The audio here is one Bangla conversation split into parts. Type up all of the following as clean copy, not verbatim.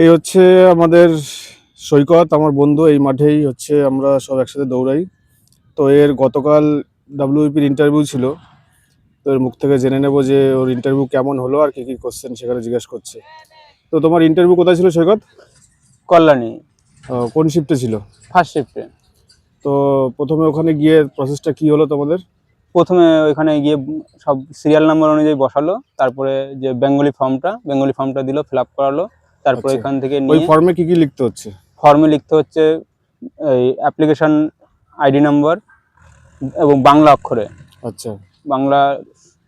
এই হচ্ছে আমাদের সৈকত, আমার বন্ধু। এই মাঠেই হচ্ছে আমরা সব একসাথে দৌড়াই। তো এর গতকাল ডাব্লিউপির ইন্টারভিউ ছিল। তো এর মুখ থেকে জেনে নেব যে ওর ইন্টারভিউ কেমন হলো আর কি কি কোশ্চেন সেখানে জিজ্ঞেস করছে। তো তোমার ইন্টারভিউ কোথায় ছিল সৈকত? কল্যাণী, কোন শিফটে ছিল? ফার্স্ট শিফটে। তো প্রথমে ওখানে গিয়ে প্রসেসটা কি হলো তোমাদের? প্রথমে ওইখানে গিয়ে সব সিরিয়াল নাম্বার অনুযায়ী বসালো, তারপরে যে বেঙ্গলি ফর্মটা দিল, ফিল আপ করালো। তারপরে আচ্ছা, এখান থেকে ওই নিয়ে ফর্মে কি কি লিখতে হচ্ছে? ফর্মে লিখতে হচ্ছে এই অ্যাপ্লিকেশন আইডি নাম্বার এবং বাংলা অক্ষরে, আচ্ছা বাংলা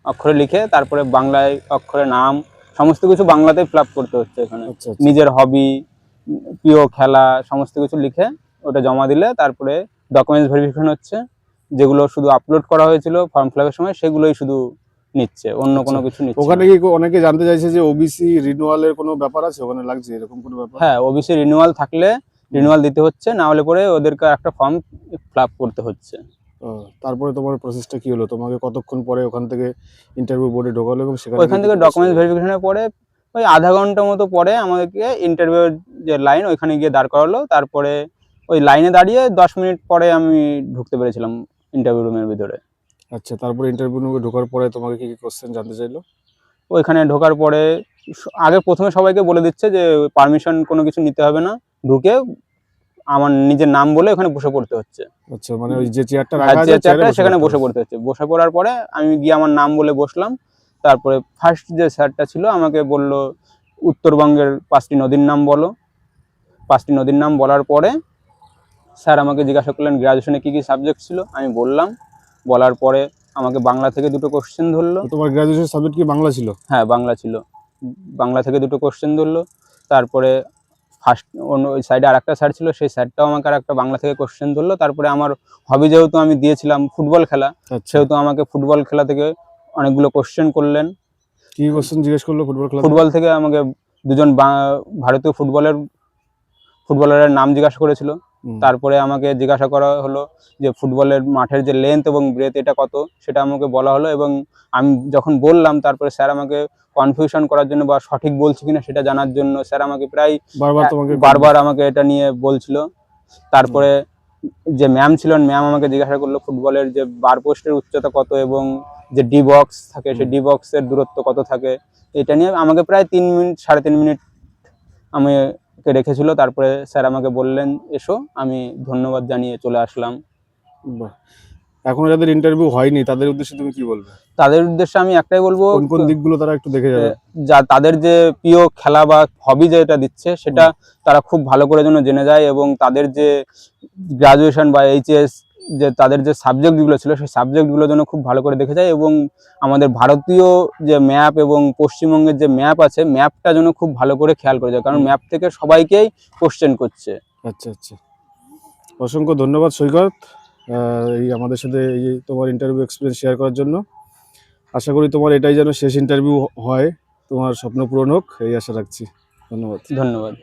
অক্ষরে লিখে তারপরে বাংলায় অক্ষরে নাম, সমস্ত কিছু বাংলাতে ফিল আপ করতে হচ্ছে এখানে। আচ্ছা আচ্ছা নিজের হবি, প্রিয় খেলা, সমস্ত কিছু লিখে ওটা জমা দিলে তারপরে ডকুমেন্টস ভেরিফিকেশন হচ্ছে। যেগুলো শুধু আপলোড করা হয়েছিল ফর্ম ফিল আপের সময় সেগুলোই শুধু নিচ্ছে, অন্য আচ্ছা। কোনো কিছু নিচ্ছে ওখানে না। কি অনেকে জানতে চাইছে যে ওবিসি রিনিউয়ালের কোনো ব্যাপার আছে ওখানে, লাগছে এরকম কোনো ব্যাপার? হ্যাঁ, ওবিসি রিনিউয়াল থাকলে রিনিউয়াল দিতে হচ্ছে, না হলে পরে ওদেরকে একটা ফর্ম ফিল আপ করতে হচ্ছে। ও, তারপরে তোমার প্রসেসটা কি হলো? তোমাকে কতক্ষণ পরে ওখান থেকে ইন্টারভিউ বোর্ডে ঢোকালো এবং সেখানে ওইখান গিয়ে কি থেকে কি কোশ্চেন ডকুমেন্টস হলো? ভেরিফিকেশনের পরে ওই আধা ঘন্টা মতো পরে আমাদেরকে ইন্টারভিউর যে লাইন ওইখানে গিয়ে দাঁড় করালো। তারপরে ওই লাইনে দাঁড়িয়ে 10 মিনিট পরে আমি ঢুকতে পেরেছিলাম ইন্টারভিউ রুমের ভিতরে। আচ্ছা, তারপরে ইন্টারভিউ রুমে ঢোকার পরে তোমাকে কি কি কোশ্চেন জানতে চাইলো? ওইখানে ঢোকার পরে আগে প্রথমে সবাইকে বলে দিচ্ছে যে পারমিশন কোনো কিছু নিতে হবে না, ঢুকে আমার নিজের নাম বলে ওখানে বসে পড়তে হচ্ছে। আচ্ছা, মানে ওই যে চেয়ারটা হ্যাঁ, রাখা আছে যে চেয়ারে চেয়ারটা বসে সেখানে পড়তে বসে হবে? পড়তে হচ্ছে। বসে পড়ার পরে আমি গিয়ে আমার নাম বলে বসলাম। তারপরে ফার্স্ট যে স্যারটা ছিল আমাকে বলল উত্তরবঙ্গের 5টি নদীর নাম বলো। 5টি নদীর নাম বলার পরে স্যার আমাকে জিজ্ঞাসা করলেন গ্রাজুয়েশনে কী কী সাবজেক্ট ছিল, আমি বললাম। বলার পরে আমাকে বাংলা থেকে দুটো কোশ্চেন ধরলো। তো তোমার গ্রাজুয়েশন সাবজেক্ট কি বাংলা ছিল? হ্যাঁ, বাংলা ছিল। বাংলা থেকে দুটো কোশ্চেন ধরলো। তারপরে ফার্স্ট অন্য ওই সাইডে আরেকটা স্যার ছিল, সেই স্যারটাও আমাকে আরেকটা বাংলা থেকে কোশ্চেন ধরলো। তারপরে আমার হবি যেহেতু আমি দিয়েছিলাম ফুটবল খেলা, আচ্ছা, সেহেতু আমাকে ফুটবল খেলা থেকে অনেকগুলো কোশ্চেন করলেন। কি কোশ্চেন জিজ্ঞেস করলো ফুটবল খেলা থেকে? ফুটবল থেকে আমাকে দুজন ভারতীয় ফুটবলারের নাম জিজ্ঞাসা করেছিল। হুম, তারপরে আমাকে জিজ্ঞাসা করা হলো যে ফুটবলের মাঠের যে লেন্থ এবং ব্রেথ এটা কত, সেটা আমাকে বলা হলো। এবং আমি যখন বললাম তারপরে স্যার আমাকে কনফিউশন করার জন্য বা সঠিক বলছি কিনা সেটা জানার জন্য স্যার আমাকে প্রায় বারবার তোমাকে বারবার আমাকে এটা নিয়ে বলছিল। হুম, তারপরে যে ম্যাম ছিলেন, ম্যাম আমাকে জিজ্ঞাসা করলো ফুটবলের যে বার পোস্টের উচ্চতা কত এবং যে ডি বক্স থাকে সেই হুম। ডি বক্সের দূরত্ব কত থাকে। এটা নিয়ে আমাকে প্রায় 3 মিনিট 3.5 মিনিট আমাকে রেখেছিল। তারপরে স্যার আমাকে বললেন এসো, আমি ধন্যবাদ জানিয়ে চলে আসলাম। বাহ! এখনো যাদের ইন্টারভিউ হয়নি তাদের উদ্দেশ্যে তুমি কি বলবে? তাদের উদ্দেশ্যে আমি একটাই বলবো, কোন কোন দিকগুলো তারা একটু দেখে যাবে? যা তাদের যে প্রিয় খেলা বা হবি যেটা দিচ্ছে সেটা হুম, তারা খুব ভালো করে যেন জেনে যায়, এবং তাদের যে গ্রাজুয়েশন বা এইচএস যে তাদের যে সাবজেক্টগুলো ছিল সেই সাবজেক্টগুলো যেন খুব ভালো করে দেখে যায়, এবং আমাদের ভারতীয় যে ম্যাপ এবং পশ্চিমবঙ্গের যে ম্যাপ আছে ম্যাপটা যেন খুব ভালো করে খেয়াল করে যায়, কারণ হুম। ম্যাপ থেকে সবাইকেই কোশ্চেন করছে। আচ্ছা আচ্ছা, অসংখ্য ধন্যবাদ সৈকত, এই আমাদের সাথে এই তোমার ইন্টারভিউ এক্সপিরিয়েন্স শেয়ার করার জন্য। আশা করি তোমার এটাই যেন শেষ ইন্টারভিউ হয়, তোমার স্বপ্ন পূরণ হোক এই আশা রাখছি। ধন্যবাদ। ধন্যবাদ।